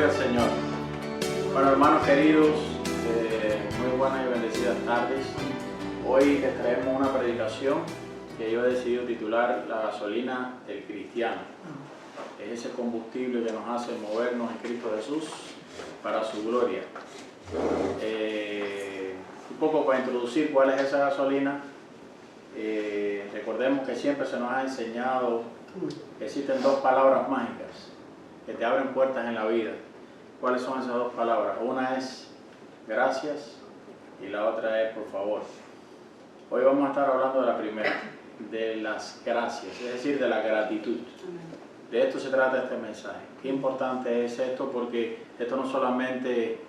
Gloria al Señor. Bueno, hermanos queridos, muy buenas y bendecidas tardes. Hoy les traemos una predicación que yo he decidido titular La gasolina del cristiano. Es ese combustible que nos hace movernos en Cristo Jesús para su gloria. Un poco para introducir cuál es esa gasolina. Recordemos que siempre se nos ha enseñado que existen dos palabras mágicas que te abren puertas en la vida. ¿Cuáles son esas dos palabras? Una es gracias y la otra es por favor. Hoy vamos a estar hablando de la primera, de las gracias, es decir, de la gratitud. De esto se trata este mensaje. Qué importante es esto, porque esto no solamente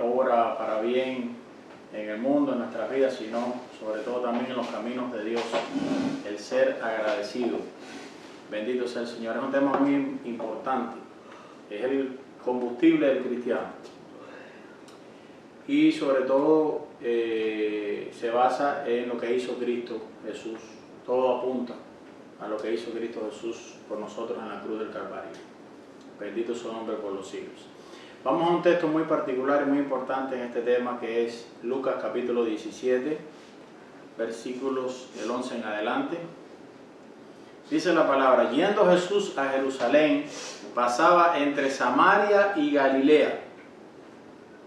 obra para bien en el mundo, en nuestras vidas, sino sobre todo también en los caminos de Dios, el ser agradecido. Bendito sea el Señor. Es un tema muy importante. Es el combustible del cristiano. Y sobre todo se basa en lo que hizo Cristo Jesús. Todo apunta a lo que hizo Cristo Jesús por nosotros en la cruz del Calvario. Bendito su nombre por los siglos. Vamos a un texto muy particular y muy importante en este tema, que es Lucas capítulo 17, versículos del 11 en adelante. Dice la palabra: yendo Jesús a Jerusalén, pasaba entre Samaria y Galilea.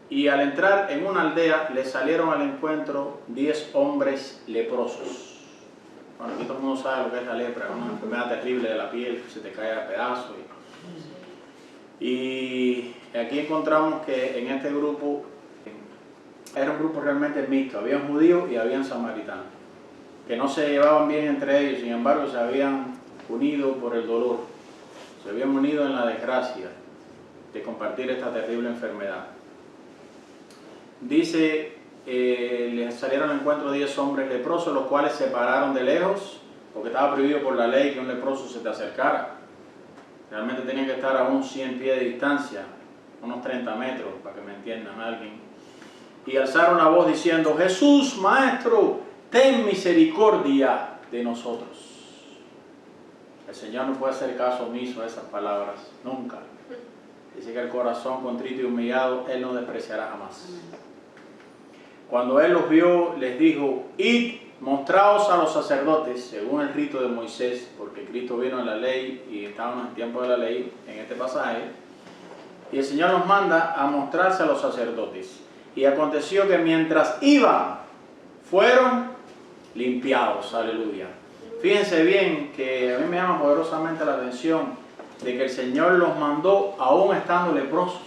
Y al entrar en una aldea, le salieron al encuentro 10 hombres leprosos. Bueno, aquí todo el mundo sabe lo que es la lepra, una enfermedad terrible de la piel que se te cae a pedazos. Y aquí encontramos que en este grupo, era un grupo realmente mixto, habían judíos y habían samaritanos, que no se llevaban bien entre ellos, sin embargo se habían unido por el dolor, se habían unido en la desgracia de compartir esta terrible enfermedad. Dice, les salieron al encuentro 10 hombres leprosos, los cuales se pararon de lejos, porque estaba prohibido por la ley que un leproso se te acercara. Realmente tenían que estar a unos 100 pies de distancia, unos 30 metros, para que me entiendan alguien. Y alzaron la voz diciendo: Jesús, Maestro, ten misericordia de nosotros. El Señor no puede hacer caso omiso a esas palabras, nunca. Dice que el corazón contrito y humillado Él no despreciará jamás. Cuando Él los vio, les dijo: id, mostraos a los sacerdotes, según el rito de Moisés, porque Cristo vino en la ley y estábamos en el tiempo de la ley, en este pasaje, y el Señor nos manda a mostrarse a los sacerdotes. Y aconteció que mientras iban, fueron limpiados. Aleluya. Fíjense bien que a mí me llama poderosamente la atención de que el Señor los mandó, aún estando leprosos,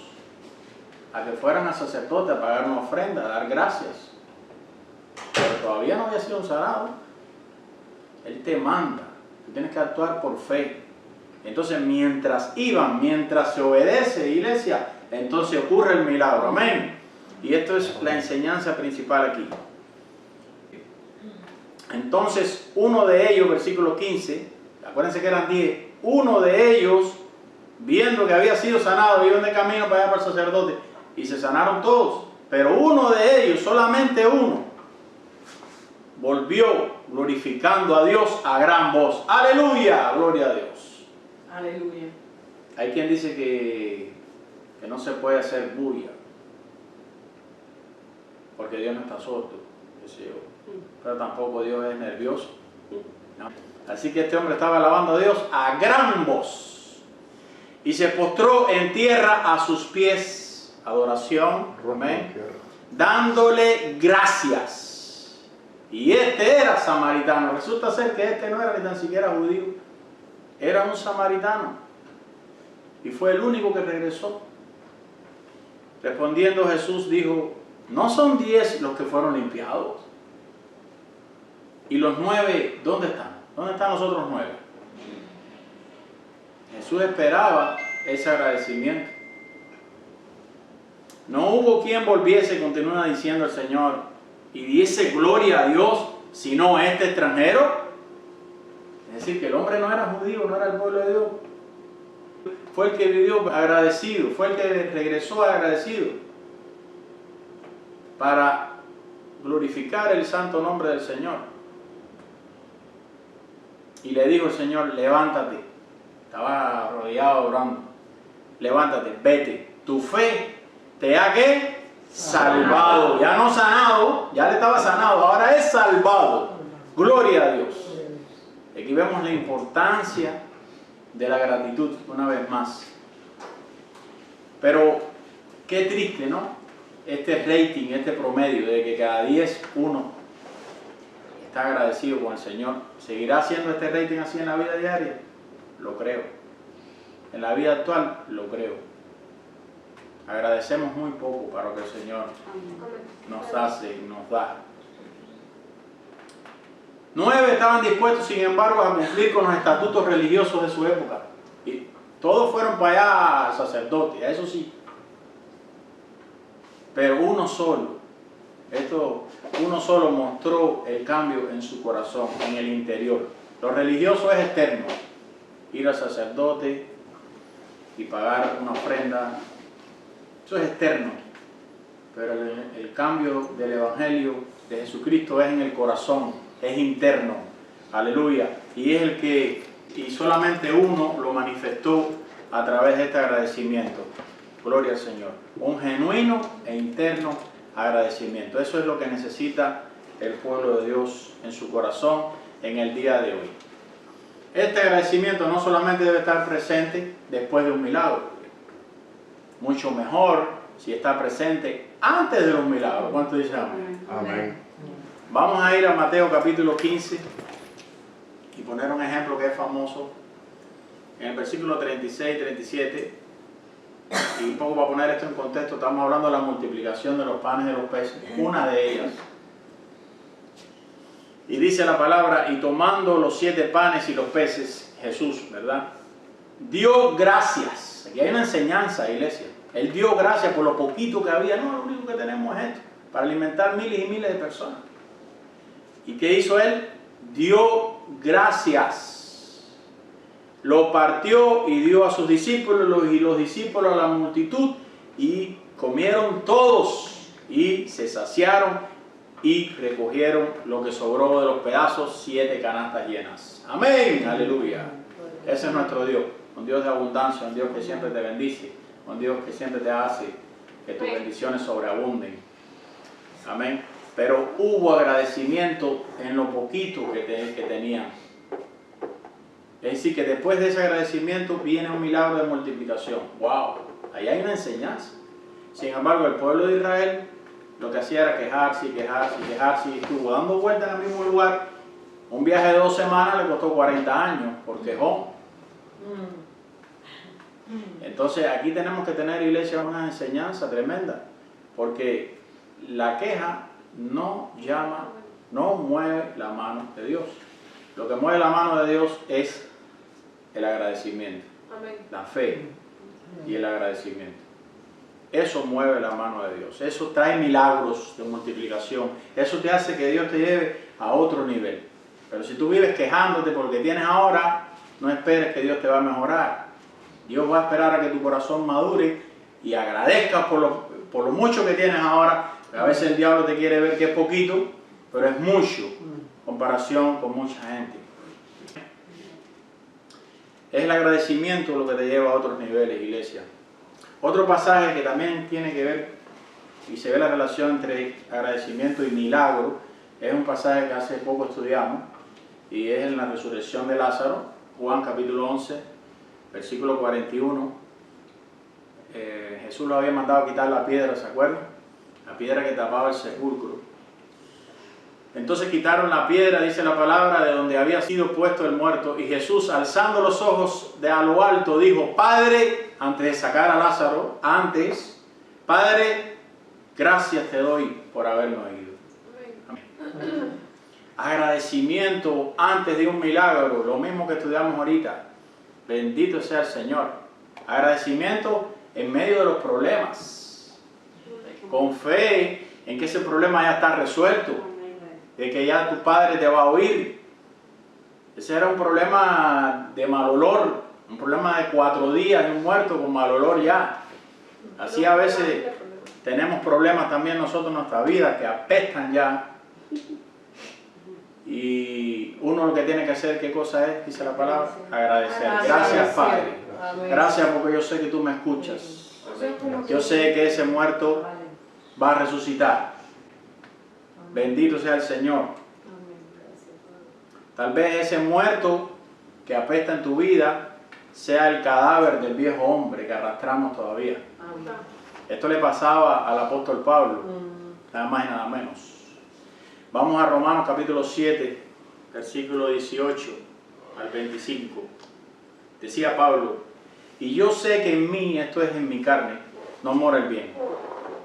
a que fueran al sacerdote a pagar una ofrenda, a dar gracias. Pero todavía no había sido sanado. Él te manda, tú tienes que actuar por fe. Entonces mientras iban, mientras se obedece, iglesia, entonces ocurre el milagro. Amén. Y esto es la enseñanza principal aquí. Entonces uno de ellos, versículo 15, acuérdense que eran 10, uno de ellos, viendo que había sido sanado, iban de camino para allá para el sacerdote, y se sanaron todos, pero uno de ellos, solamente uno, volvió glorificando a Dios a gran voz. ¡Aleluya! ¡Gloria a Dios! Aleluya. Hay quien dice que no se puede hacer bulla, porque Dios no está sordo, pero tampoco Dios es nervioso, ¿no? Así que este hombre estaba alabando a Dios a gran voz y se postró en tierra a sus pies. Adoración, amén, dándole gracias. Y este era samaritano. Resulta ser que este no era ni tan siquiera judío, era un samaritano, y fue el único que regresó. Respondiendo Jesús dijo: ¿no son 10 los que fueron limpiados? ¿Y los 9 dónde están? ¿Dónde están los otros 9? Jesús esperaba ese agradecimiento. No hubo quien volviese, continúa diciendo el Señor, y diese gloria a Dios, sino este extranjero. Es decir, que el hombre no era judío, no era el pueblo de Dios. Fue el que vivió agradecido, fue el que regresó agradecido para glorificar el santo nombre del Señor. Y le dijo el Señor: levántate. Estaba rodeado orando. levántate, vete. Tu fe te ha ¿qué? Salvado. Ya no sanado, ya le estaba sanado, ahora es salvado. Gloria a Dios. Aquí vemos la importancia de la gratitud una vez más. Pero qué triste, ¿no? Este rating, este promedio de que cada 10 uno está agradecido con el Señor. ¿Seguirá siendo este rating así en la vida diaria? Lo creo. En la vida actual, lo creo. Agradecemos muy poco para lo que el Señor nos hace y nos da. 9 estaban dispuestos, sin embargo, a cumplir con los estatutos religiosos de su época. Y todos fueron para allá al sacerdote, eso sí. Pero uno solo mostró el cambio en su corazón, en el interior. Lo religioso es externo. Ir al sacerdote y pagar una ofrenda, eso es externo. Pero el cambio del Evangelio de Jesucristo es en el corazón, es interno. Aleluya. Y es el que, y solamente uno lo manifestó a través de este agradecimiento. Gloria al Señor. Un genuino e interno agradecimiento. Eso es lo que necesita el pueblo de Dios en su corazón en el día de hoy. Este agradecimiento no solamente debe estar presente después de un milagro. Mucho mejor si está presente antes de los milagros. ¿Cuánto dicen amén? Amén. Vamos a ir a Mateo capítulo 15 y poner un ejemplo que es famoso. En el versículo 36 y 37. Y un poco para poner esto en contexto, estamos hablando de la multiplicación de los panes y de los peces, una de ellas. Y dice la palabra, y tomando los 7 panes y los peces, Jesús, ¿verdad? Dio gracias. Aquí hay una enseñanza, iglesia. Él dio gracias por lo poquito que había. No, lo único que tenemos es esto, para alimentar miles y miles de personas. ¿Y qué hizo él? Dio gracias. Lo partió y dio a sus discípulos, y los discípulos a la multitud, y comieron todos, y se saciaron, y recogieron lo que sobró de los pedazos, 7 canastas llenas. Amén, aleluya. Ese es nuestro Dios, un Dios de abundancia, un Dios que siempre te bendice, un Dios que siempre te hace que tus bendiciones sobreabunden. Amén. Pero hubo agradecimiento en lo poquito que tenían. Es decir, que después de ese agradecimiento viene un milagro de multiplicación. ¡Wow! Ahí hay una enseñanza. Sin embargo, el pueblo de Israel lo que hacía era quejarse y quejarse y quejarse, y estuvo dando vueltas en el mismo lugar. Un viaje de 2 semanas le costó 40 años por quejón. Entonces aquí tenemos que tener, iglesia, una enseñanza tremenda, porque la queja no mueve la mano de Dios. Lo que mueve la mano de Dios es el agradecimiento, la fe y el agradecimiento. Eso mueve la mano de Dios. Eso trae milagros de multiplicación. Eso te hace que Dios te lleve a otro nivel. Pero si tú vives quejándote por lo que tienes ahora, no esperes que Dios te va a mejorar. Dios va a esperar a que tu corazón madure y agradezcas por lo mucho que tienes ahora. A veces el diablo te quiere ver que es poquito, pero es mucho en comparación con mucha gente. Es el agradecimiento lo que te lleva a otros niveles, iglesia. Otro pasaje que también tiene que ver y se ve la relación entre agradecimiento y milagro es un pasaje que hace poco estudiamos y es en la resurrección de Lázaro, Juan capítulo 11, versículo 41. Jesús lo había mandado quitar la piedra, ¿se acuerdan? La piedra que tapaba el sepulcro. Entonces quitaron la piedra, dice la palabra, de donde había sido puesto el muerto, y Jesús, alzando los ojos de a lo alto, dijo: Padre, antes de sacar a Lázaro, Padre, gracias te doy por haberme oído. Amén. Agradecimiento antes de un milagro, lo mismo que estudiamos ahorita. Bendito sea el Señor. Agradecimiento en medio de los problemas, con fe en que ese problema ya está resuelto, de que ya tu Padre te va a oír. Ese era un problema de mal olor, un problema de 4 días de un muerto con mal olor ya. Así a veces tenemos problemas también nosotros en nuestra vida que apestan ya. Y uno lo que tiene que hacer, ¿qué cosa es? Dice la palabra, agradecer. Gracias, Padre. Amén. Gracias porque yo sé que tú me escuchas. Yo sé que ese muerto va a resucitar. Bendito sea el Señor. Tal vez ese muerto que apesta en tu vida sea el cadáver del viejo hombre que arrastramos todavía. Esto le pasaba al apóstol Pablo, nada más y nada menos. Vamos a Romanos capítulo 7, versículo 18 al 25. Decía Pablo: y yo sé que en mí, esto es en mi carne, no mora el bien.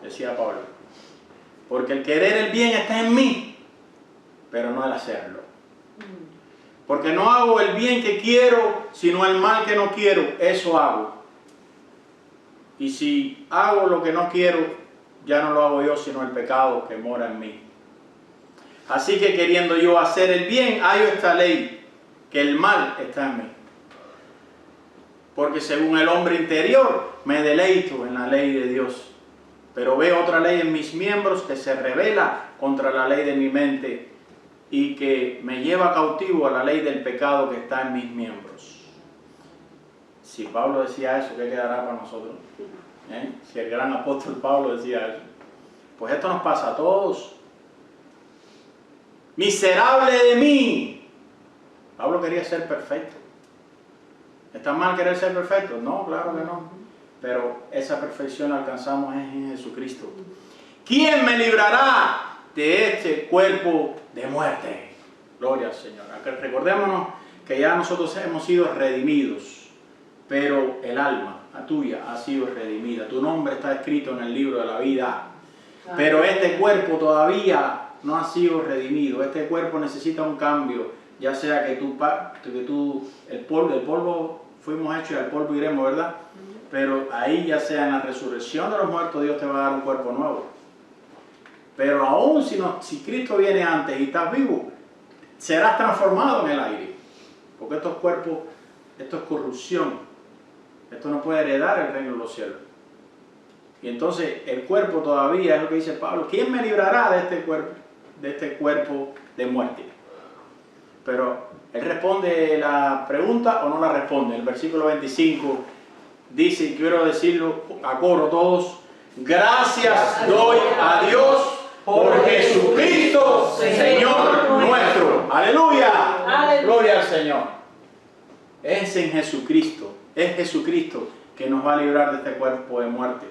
Decía Pablo. Porque el querer el bien está en mí, pero no el hacerlo. Porque no hago el bien que quiero, sino el mal que no quiero, eso hago. Y si hago lo que no quiero, ya no lo hago yo, sino el pecado que mora en mí. Así que queriendo yo hacer el bien, hallo esta ley, que el mal está en mí. Porque según el hombre interior, me deleito en la ley de Dios. Pero veo otra ley en mis miembros que se rebela contra la ley de mi mente y que me lleva cautivo a la ley del pecado que está en mis miembros. Si Pablo decía eso, ¿qué quedará para nosotros? Si el gran apóstol Pablo decía eso. Pues esto nos pasa a todos. ¡Miserable de mí! Pablo quería ser perfecto. ¿Está mal querer ser perfecto? No, claro que no. Pero esa perfección la alcanzamos en Jesucristo. ¿Quién me librará de este cuerpo de muerte? Gloria al Señor. Recordémonos que ya nosotros hemos sido redimidos, pero el alma, la tuya, ha sido redimida. Tu nombre está escrito en el libro de la vida. Pero este cuerpo todavía no ha sido redimido. Este cuerpo necesita un cambio, ya sea que el polvo fuimos hechos y al polvo iremos, ¿verdad? Pero ahí, ya sea en la resurrección de los muertos, Dios te va a dar un cuerpo nuevo. Pero aún si Cristo viene antes y estás vivo, serás transformado en el aire. Porque estos cuerpos, esto es corrupción. Esto no puede heredar el reino de los cielos. Y entonces el cuerpo todavía, es lo que dice Pablo: ¿quién me librará de este cuerpo de muerte? Pero él responde la pregunta o no la responde. El versículo 25 dice, y quiero decirlo a coro todos: gracias doy a Dios por Jesucristo, Señor nuestro. ¡Aleluya! ¡Aleluya! Gloria al Señor. Es en Jesucristo, es Jesucristo que nos va a librar de este cuerpo de muerte.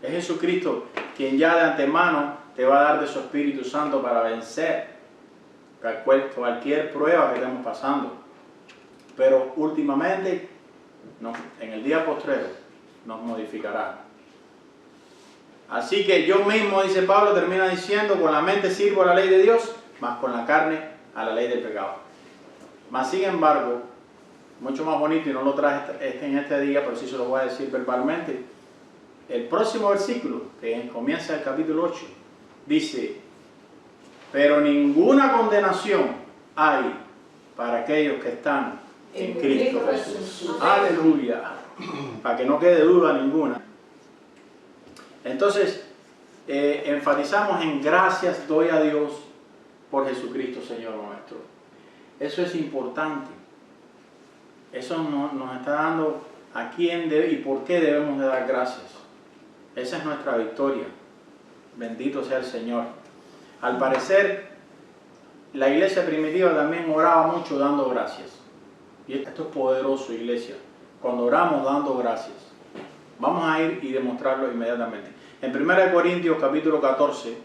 Es Jesucristo quien ya de antemano te va a dar de su Espíritu Santo para vencer cualquier prueba que estemos pasando. Pero últimamente, en el día postrero, nos modificará. Así que yo mismo, dice Pablo, termina diciendo: con la mente sirvo a la ley de Dios, mas con la carne a la ley del pecado. Mas sin embargo, mucho más bonito, y no lo traje en este día, pero sí se lo voy a decir verbalmente. El próximo versículo, que comienza el capítulo 8, dice: pero ninguna condenación hay para aquellos que están en Cristo Jesús. Aleluya. Para que no quede duda ninguna. Entonces, enfatizamos en gracias doy a Dios por Jesucristo, Señor nuestro. Eso es importante. Eso nos está dando a quién y por qué debemos de dar gracias. Esa es nuestra victoria. Bendito sea el Señor. Al parecer, la iglesia primitiva también oraba mucho dando gracias. Y esto es poderoso, iglesia. Cuando oramos dando gracias. Vamos a ir y demostrarlo inmediatamente. En 1 Corintios capítulo 14,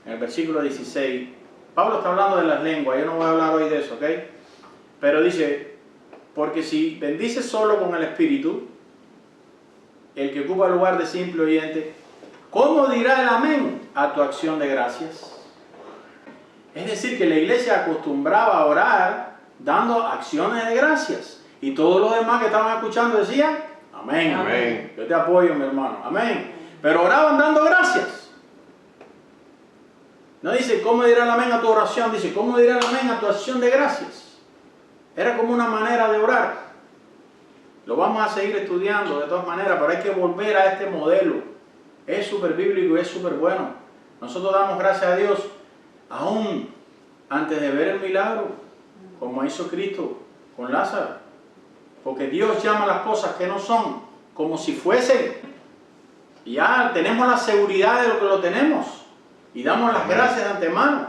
en el versículo 16, Pablo está hablando de las lenguas. Yo no voy a hablar hoy de eso, ¿ok? Pero dice: porque si bendices solo con el Espíritu, el que ocupa el lugar de simple oyente, ¿cómo dirá el amén a tu acción de gracias? Es decir, que la iglesia acostumbraba a orar dando acciones de gracias. Y todos los demás que estaban escuchando decían: amén, amén. Yo te apoyo, mi hermano, amén. Pero oraban dando gracias. No dice cómo dirá el amén a tu oración, dice cómo dirá el amén a tu acción de gracias. Era como una manera de orar. Lo vamos a seguir estudiando de todas maneras, pero hay que volver a este modelo. Es súper bíblico y es súper bueno. Nosotros damos gracias a Dios aún antes de ver el milagro, como hizo Cristo con Lázaro. Porque Dios llama las cosas que no son como si fuesen. Y ya tenemos la seguridad de lo que lo tenemos. Y damos las gracias de antemano.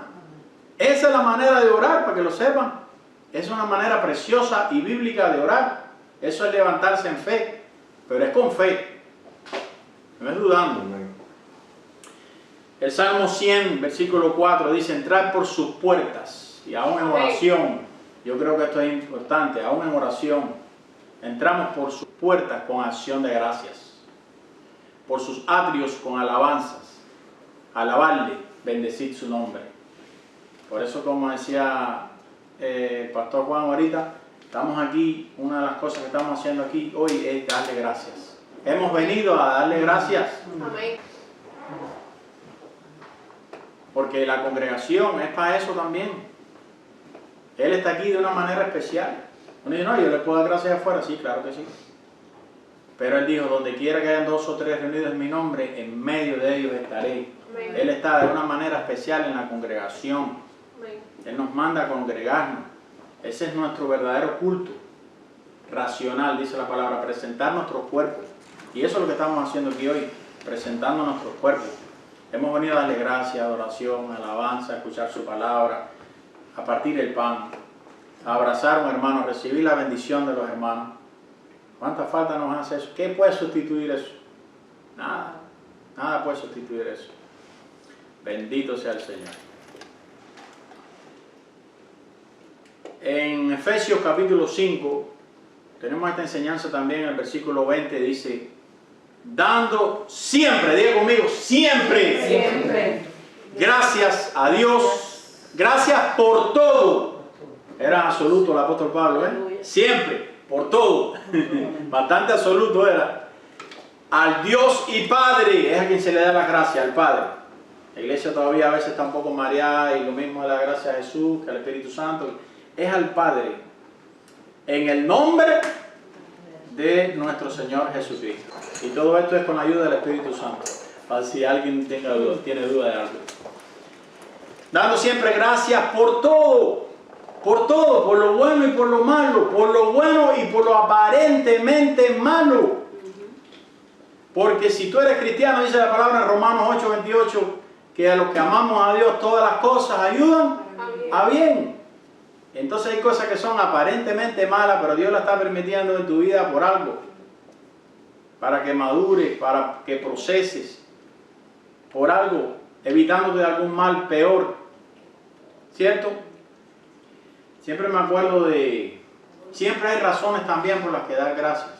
Esa es la manera de orar, para que lo sepan. Es una manera preciosa y bíblica de orar. Eso es levantarse en fe. Pero es con fe. No es dudando. El Salmo 100, versículo 4 dice: entrad por sus puertas. Y aún en oración, yo creo que esto es importante, aún en oración, entramos por sus puertas con acción de gracias. Por sus atrios con alabanzas. Alabarle, bendecid su nombre. Por eso, como decía el pastor Juan ahorita, estamos aquí, una de las cosas que estamos haciendo aquí hoy es darle gracias. Hemos venido a darle gracias. Amén. Porque la congregación es para eso también. Él está aquí de una manera especial. Uno dice, no, yo le puedo dar gracias afuera. Sí, claro que sí. Pero Él dijo, donde quiera que hayan 2 o 3 reunidos en mi nombre, en medio de ellos estaré. Amén. Él está de una manera especial en la congregación. Amén. Él nos manda a congregarnos. Ese es nuestro verdadero culto. Racional, dice la palabra, presentar nuestros cuerpos. Y eso es lo que estamos haciendo aquí hoy, presentando nuestros cuerpos. Hemos venido a darle gracias, adoración, alabanza, a escuchar su palabra, a partir el pan, a abrazar a un hermano, a recibir la bendición de los hermanos. ¿Cuánta falta nos hace eso? ¿Qué puede sustituir eso? Nada. Nada puede sustituir eso. Bendito sea el Señor. En Efesios capítulo 5, tenemos esta enseñanza también en el versículo 20, dice, dando siempre, diga conmigo, siempre, Siempre. gracias a Dios, gracias por todo. Era absoluto el apóstol Pablo, siempre, por todo, bastante absoluto era. Al Dios y Padre, es a quien se le da la gracia, al Padre. La iglesia todavía a veces está un poco mareada y lo mismo da gracias a Jesús, que al Espíritu Santo. Es al Padre, en el nombre de nuestro Señor Jesucristo. Y todo esto es con la ayuda del Espíritu Santo, para si alguien tiene duda de algo. Dando siempre gracias por todo, por lo bueno y por lo malo, por lo bueno y por lo aparentemente malo. Porque si tú eres cristiano, dice la palabra en Romanos 8:28, que a los que amamos a Dios todas las cosas ayudan a bien. Entonces hay cosas que son aparentemente malas, pero Dios las está permitiendo en tu vida por algo. Para que madures, para que proceses. Por algo, evitándote de algún mal peor. ¿Cierto? Siempre me acuerdo de... Siempre hay razones también por las que dar gracias.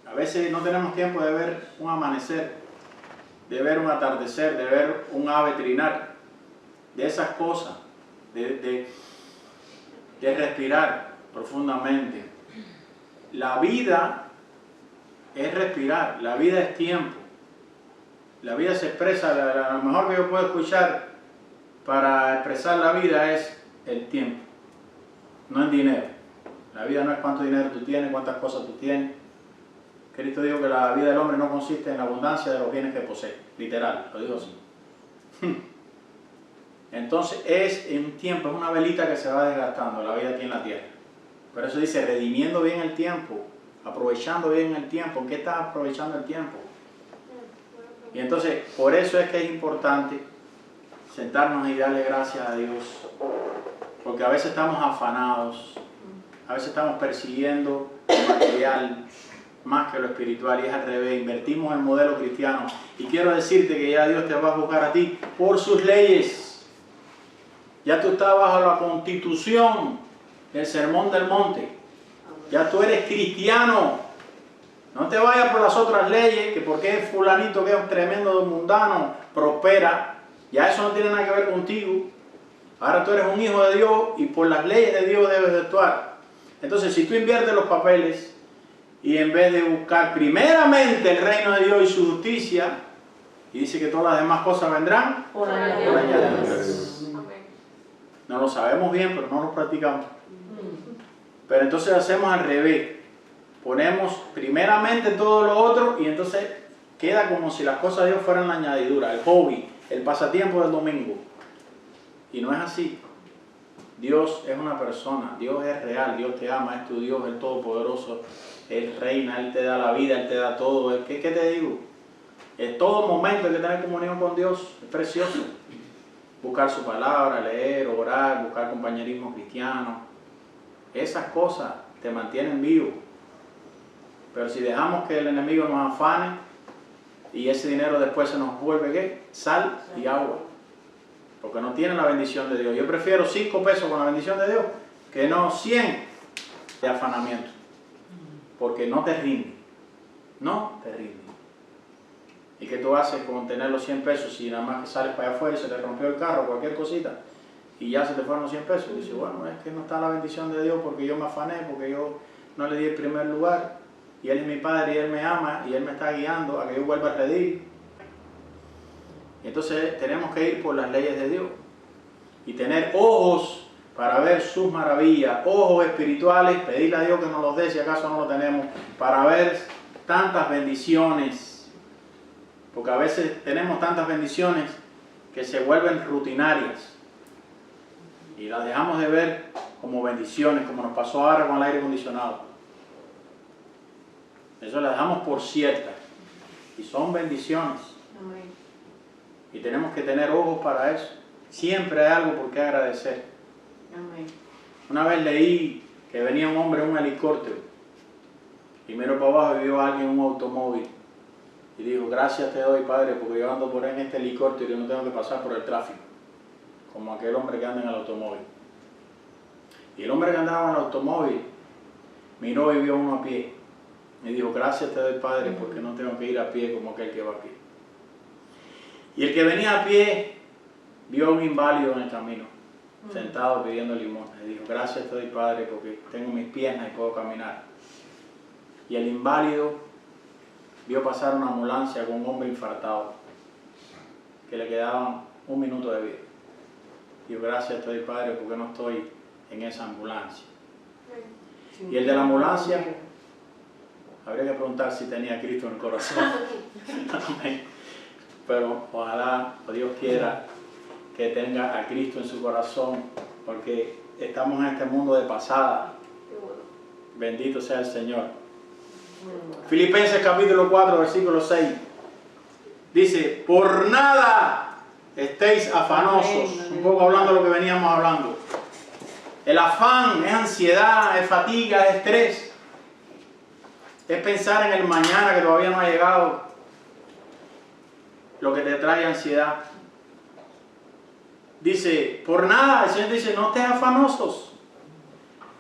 A veces no tenemos tiempo de ver un amanecer, de ver un atardecer, de ver un ave trinar. De esas cosas, de respirar profundamente. La vida es respirar, la vida es tiempo. La vida se expresa, lo mejor que yo puedo escuchar para expresar la vida es el tiempo, no el dinero. La vida no es cuánto dinero tú tienes, cuántas cosas tú tienes. Cristo dijo que la vida del hombre no consiste en la abundancia de los bienes que posee, literal, lo dijo así. Entonces es un tiempo, es una velita que se va desgastando la vida aquí en la tierra. Por eso dice, redimiendo bien el tiempo, aprovechando bien el tiempo. ¿En qué estás aprovechando el tiempo? Y entonces, por eso es que es importante sentarnos y darle gracias a Dios. Porque a veces estamos afanados, a veces estamos persiguiendo lo material más que lo espiritual, y es al revés. Invertimos el modelo cristiano. Y quiero decirte que ya Dios te va a juzgar a ti por sus leyes. Ya tú estás bajo la constitución del Sermón del Monte. Ya tú eres cristiano. No te vayas por las otras leyes, que porque es fulanito que es un tremendo mundano, prospera. Ya eso no tiene nada que ver contigo. Ahora tú eres un hijo de Dios y por las leyes de Dios debes de actuar. Entonces, si tú inviertes los papeles y en vez de buscar primeramente el reino de Dios y su justicia, y dice que todas las demás cosas vendrán por añadidura. No lo sabemos bien, pero no lo practicamos. Pero entonces hacemos al revés. Ponemos primeramente todo lo otro y entonces queda como si las cosas de Dios fueran la añadidura, el hobby, el pasatiempo del domingo. Y no es así. Dios es una persona, Dios es real, Dios te ama, es tu Dios, el Todopoderoso, Él reina, Él te da la vida, Él te da todo. ¿Qué te digo? En todo momento hay que tener comunión con Dios, es precioso. Buscar su palabra, leer, orar, buscar compañerismo cristiano. Esas cosas te mantienen vivo. Pero si dejamos que el enemigo nos afane y ese dinero después se nos vuelve ¿qué? Sal y agua. Porque no tienen la bendición de Dios. Yo prefiero 5 pesos con la bendición de Dios que no 100 de afanamiento. Porque no te rinde. No te rinde. ¿Y qué tú haces con tener los 100 pesos si nada más que sales para allá afuera y se te rompió el carro, cualquier cosita, y ya se te fueron los 100 pesos? Y dices, bueno, es que no está la bendición de Dios porque yo me afané, porque yo no le di el primer lugar, y Él es mi Padre y Él me ama y Él me está guiando a que yo vuelva a pedir. Y entonces tenemos que ir por las leyes de Dios y tener ojos para ver sus maravillas, ojos espirituales, pedirle a Dios que nos los dé si acaso no lo tenemos, para ver tantas bendiciones. Porque a veces tenemos tantas bendiciones que se vuelven rutinarias y las dejamos de ver como bendiciones, como nos pasó ahora con el aire acondicionado. Eso las dejamos por ciertas y son bendiciones. Amén. Y tenemos que tener ojos para eso. Siempre hay algo por qué agradecer. Amén. Una vez leí que venía un hombre en un helicóptero y miró para abajo y vio a alguien en un automóvil. Y dijo, gracias te doy, Padre, porque yo ando por ahí en este helicóptero y no tengo que pasar por el tráfico, como aquel hombre que anda en el automóvil. Y el hombre que andaba en el automóvil miró y vio uno a pie. Y dijo, gracias te doy, Padre, porque no tengo que ir a pie como aquel que va a pie. Y el que venía a pie vio a un inválido en el camino, sentado pidiendo limosna. Y dijo, gracias te doy, Padre, porque tengo mis piernas y puedo caminar. Y el inválido vio pasar una ambulancia con un hombre infartado, que le quedaban 1 minuto de vida. Digo, gracias te doy, Padre, porque no estoy en esa ambulancia. Y el de la ambulancia, habría que preguntar si tenía a Cristo en el corazón. Pero ojalá, o Dios quiera, que tenga a Cristo en su corazón, porque estamos en este mundo de pasada. Bendito sea el Señor. Filipenses capítulo 4, versículo 6. Dice, por nada estéis afanosos. Un poco hablando de lo que veníamos hablando. El afán es ansiedad, es fatiga, es estrés. Es pensar en el mañana que todavía no ha llegado. Lo que te trae ansiedad. Dice, por nada, el Señor dice, no estés afanosos.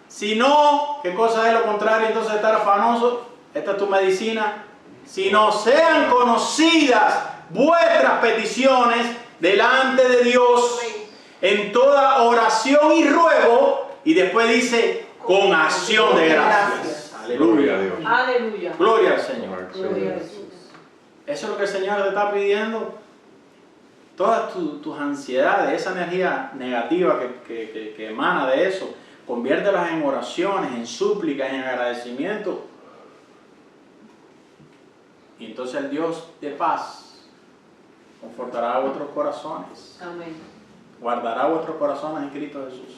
Si no, ¿qué cosa es lo contrario entonces de estar afanoso? Esta es tu medicina. Si no sean conocidas vuestras peticiones delante de Dios en toda oración y ruego, y después dice, con acción de gracias. Aleluya. Aleluya. Gloria al Señor. Gloria a Jesús. Eso es lo que el Señor te está pidiendo. Todas tus ansiedades, esa energía negativa que emana de eso, conviértelas en oraciones, en súplicas, en agradecimiento. Y entonces el Dios de paz confortará vuestros corazones. Amén. Guardará vuestros corazones en Cristo Jesús.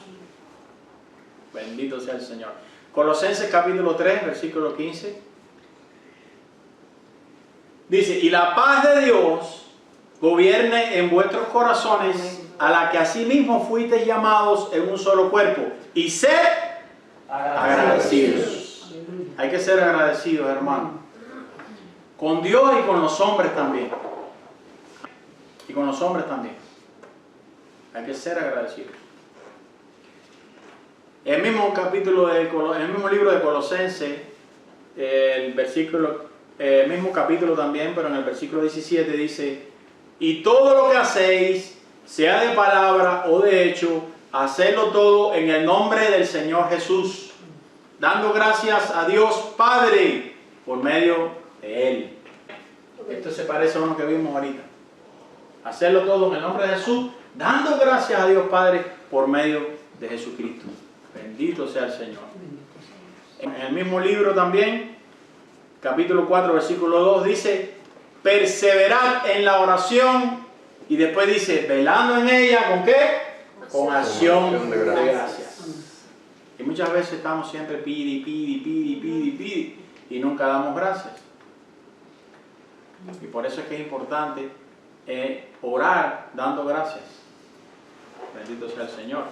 Bendito sea el Señor. Colosenses capítulo 3, versículo 15. Dice, y la paz de Dios gobierne en vuestros corazones, a la que asimismo fuisteis llamados en un solo cuerpo. Y sed agradecidos. Hay que ser agradecidos, hermano. Con Dios y con los hombres también. Y con los hombres también. Hay que ser agradecidos. El mismo libro de Colosenses, el mismo capítulo también, pero en el versículo 17 dice, y todo lo que hacéis, sea de palabra o de hecho, hacedlo todo en el nombre del Señor Jesús, dando gracias a Dios Padre por medio de Él. Esto se parece a uno que vimos ahorita. Hacerlo todo en el nombre de Jesús, dando gracias a Dios Padre por medio de Jesucristo. Bendito sea el Señor. En el mismo libro también, capítulo 4, versículo 2, dice, perseverad en la oración, y después dice, velando en ella, ¿con qué? con acción de gracias. Y muchas veces estamos siempre pide y nunca damos gracias. Y por eso es que es importante orar dando gracias. Bendito sea el Señor.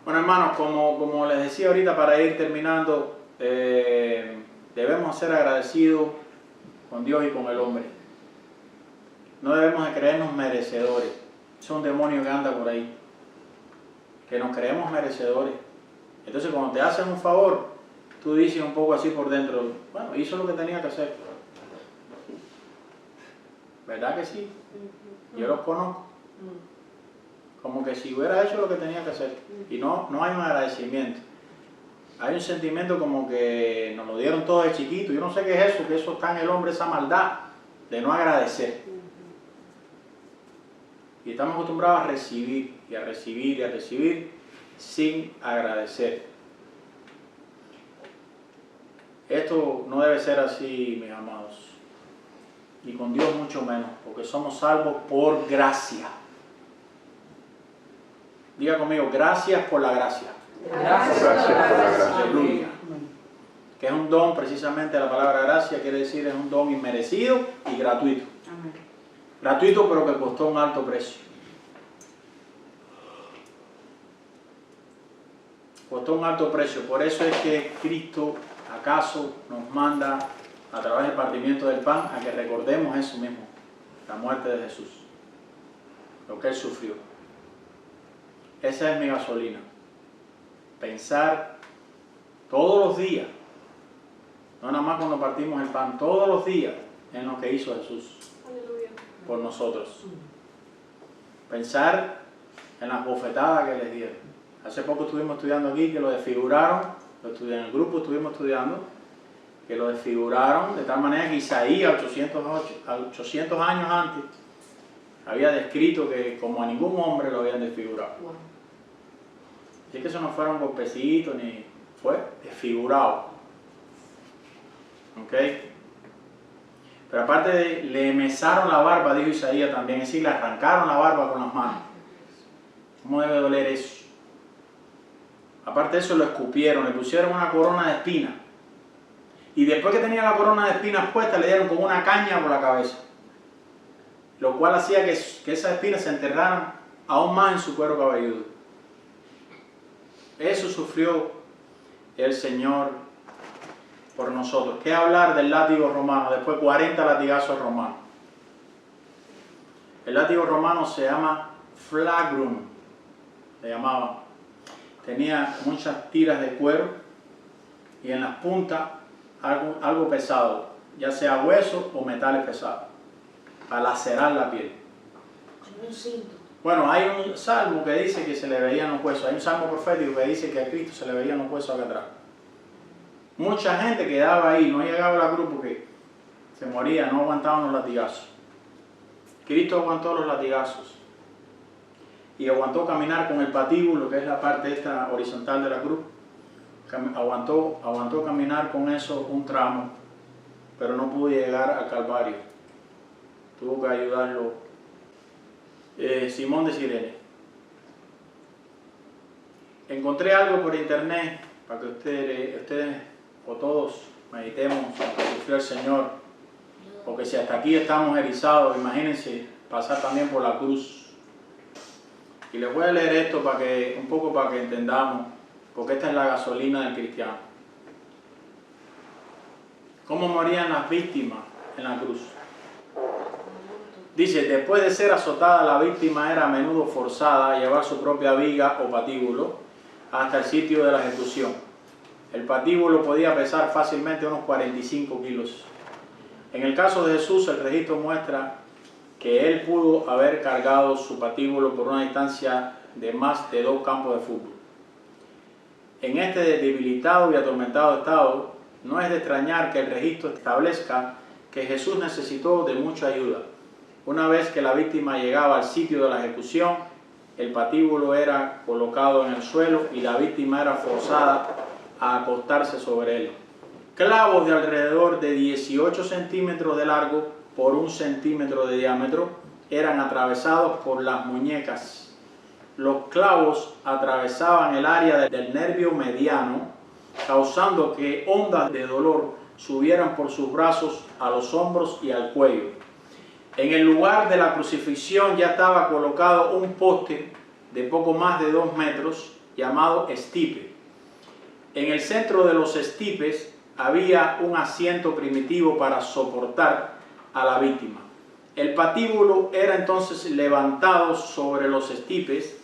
Bueno, hermanos, como les decía ahorita, para ir terminando, debemos ser agradecidos con Dios y con el hombre. No debemos de creernos merecedores. Es un demonio que anda por ahí, que nos creemos merecedores. Entonces, cuando te hacen un favor, tú dices un poco así por dentro, bueno, hizo lo que tenía que hacer. ¿Verdad que sí? Yo los conozco. Como que si hubiera hecho lo que tenía que hacer. Y no hay un agradecimiento. Hay un sentimiento como que nos lo dieron todo de chiquito. Yo no sé qué es eso, que eso está en el hombre, esa maldad de no agradecer. Y estamos acostumbrados a recibir, y a recibir, y a recibir, sin agradecer. Esto no debe ser así, mis amados. Y con Dios mucho menos, porque somos salvos por gracia. Diga conmigo, gracias por la gracia. Gracias por la gracia. Aleluya. Que es un don, precisamente la palabra gracia quiere decir es un don inmerecido y gratuito. Amén. Gratuito, pero que costó un alto precio. Costó un alto precio. Por eso es que Cristo, acaso, nos manda a través del partimiento del pan a que recordemos eso mismo, la muerte de Jesús, lo que Él sufrió. Esa es mi gasolina. Pensar todos los días, no nada más cuando partimos el pan, todos los días en lo que hizo Jesús por nosotros. Pensar en las bofetadas que les dieron. Hace poco estuvimos estudiando aquí que lo desfiguraron, en el grupo estuvimos estudiando, que lo desfiguraron de tal manera que Isaías, 800 años antes, había descrito que como a ningún hombre lo habían desfigurado. Wow. Así que eso no fueron golpecitos ni fue desfigurado. ¿Ok? Pero aparte le mesaron la barba, dijo Isaías también, es decir, le arrancaron la barba con las manos. ¿Cómo debe doler eso? Aparte de eso lo escupieron, le pusieron una corona de espinas. Y después que tenía la corona de espinas puesta, le dieron con una caña por la cabeza. Lo cual hacía que esas espinas se enterraran aún más en su cuero cabelludo. Eso sufrió el Señor por nosotros. ¿Qué hablar del látigo romano? Después 40 latigazos romanos. El látigo romano se llama flagrum, se llamaba. Tenía muchas tiras de cuero y en las puntas algo pesado, ya sea hueso o metales pesados, para lacerar la piel. Como un cinto. Bueno, hay un salmo que dice que se le veían los huesos, hay un salmo profético que dice que a Cristo se le veían los huesos acá atrás. Mucha gente quedaba ahí, no llegaba a la cruz porque se moría, no aguantaban los latigazos. Cristo aguantó los latigazos y aguantó caminar con el patíbulo, que es la parte esta horizontal de la cruz. Aguantó caminar con eso un tramo, pero no pudo llegar al Calvario. Tuvo que ayudarlo Simón de Cirene. Encontré algo por internet para que ustedes o todos meditemos en lo que sufrió el Señor, porque si hasta aquí estamos erizados, imagínense pasar también por la cruz. Y les voy a leer esto un poco para que entendamos, porque esta es la gasolina del cristiano. ¿Cómo morían las víctimas en la cruz? Dice, después de ser azotada, la víctima era a menudo forzada a llevar su propia viga o patíbulo hasta el sitio de la ejecución. El patíbulo podía pesar fácilmente unos 45 kilos. En el caso de Jesús, el registro muestra que él pudo haber cargado su patíbulo por una distancia de más de 2 campos de fútbol. En este debilitado y atormentado estado, no es de extrañar que el registro establezca que Jesús necesitó de mucha ayuda. Una vez que la víctima llegaba al sitio de la ejecución, el patíbulo era colocado en el suelo y la víctima era forzada a acostarse sobre él. Clavos de alrededor de 18 centímetros de largo por 1 centímetro de diámetro eran atravesados por las muñecas. Los clavos atravesaban el área del nervio mediano, causando que ondas de dolor subieran por sus brazos a los hombros y al cuello. En el lugar de la crucifixión ya estaba colocado un poste de poco más de 2 metros llamado estipe. En el centro de los estipes había un asiento primitivo para soportar a la víctima. El patíbulo era entonces levantado sobre los estipes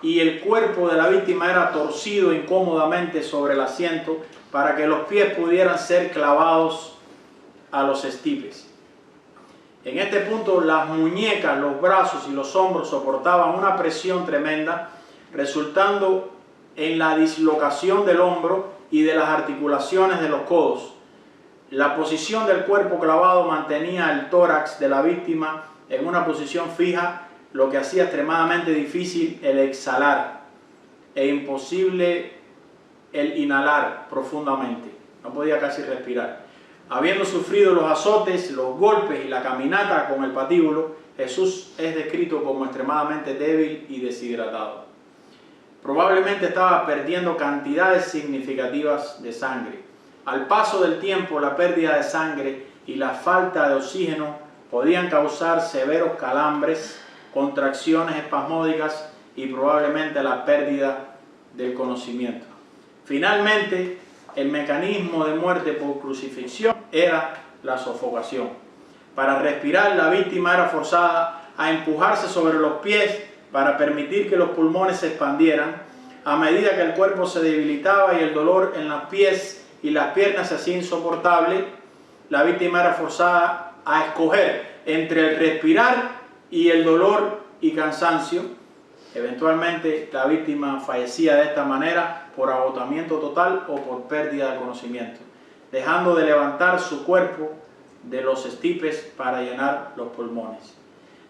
y el cuerpo de la víctima era torcido incómodamente sobre el asiento para que los pies pudieran ser clavados a los estipes. En este punto las muñecas, los brazos y los hombros soportaban una presión tremenda, resultando en la dislocación del hombro y de las articulaciones de los codos. La posición del cuerpo clavado mantenía el tórax de la víctima en una posición fija, lo que hacía extremadamente difícil el exhalar e imposible el inhalar profundamente. No podía casi respirar. Habiendo sufrido los azotes, los golpes y la caminata con el patíbulo, Jesús es descrito como extremadamente débil y deshidratado. Probablemente estaba perdiendo cantidades significativas de sangre. Al paso del tiempo, la pérdida de sangre y la falta de oxígeno podían causar severos calambres, contracciones espasmódicas y probablemente la pérdida del conocimiento. Finalmente, el mecanismo de muerte por crucifixión era la sofocación. Para respirar, la víctima era forzada a empujarse sobre los pies para permitir que los pulmones se expandieran. A medida que el cuerpo se debilitaba y el dolor en los pies y las piernas se hacía insoportable, la víctima era forzada a escoger entre el respirar y el dolor y cansancio. Eventualmente la víctima fallecía de esta manera por agotamiento total o por pérdida de conocimiento, dejando de levantar su cuerpo de los estipes para llenar los pulmones.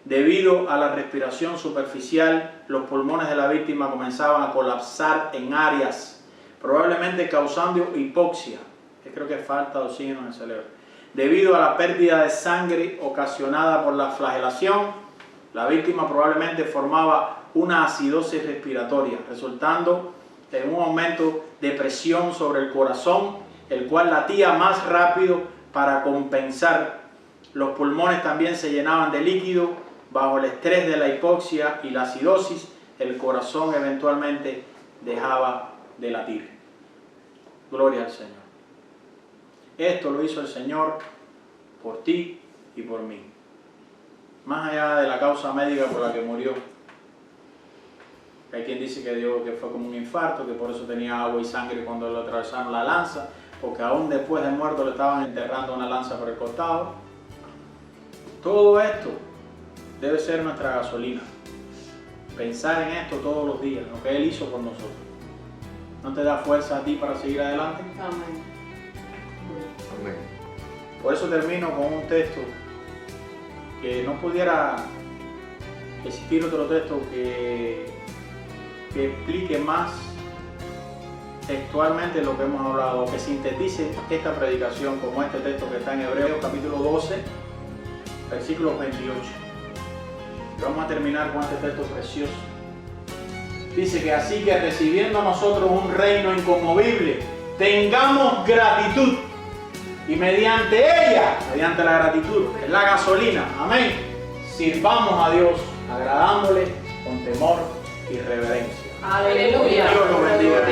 Debido a la respiración superficial, los pulmones de la víctima comenzaban a colapsar en áreas, probablemente causando hipoxia, que creo que es falta de oxígeno en el cerebro. Debido a la pérdida de sangre ocasionada por la flagelación, la víctima probablemente formaba una acidosis respiratoria, resultando en un aumento de presión sobre el corazón, el cual latía más rápido para compensar. Los pulmones también se llenaban de líquido. Bajo el estrés de la hipoxia y la acidosis, el corazón eventualmente dejaba de latir. Gloria al Señor. Esto lo hizo el Señor por ti y por mí. Más allá de la causa médica por la que murió. Hay quien dice que fue como un infarto, que por eso tenía agua y sangre cuando le atravesaron la lanza, porque aún después de muerto le estaban enterrando una lanza por el costado. Todo esto debe ser nuestra gasolina. Pensar en esto todos los días, lo que Él hizo por nosotros. ¿No te da fuerza a ti para seguir adelante? Amén. Amén. Por eso termino con un texto que no pudiera existir otro texto que explique más textualmente lo que hemos hablado, que sintetice esta predicación como este texto que está en Hebreos capítulo 12, versículos 28. Vamos a terminar con este texto precioso. Dice que así que recibiendo nosotros un reino inconmovible, tengamos gratitud y mediante ella, mediante la gratitud, que es la gasolina, amén, sirvamos a Dios agradándole con temor y reverencia. Aleluya. Dios los bendiga.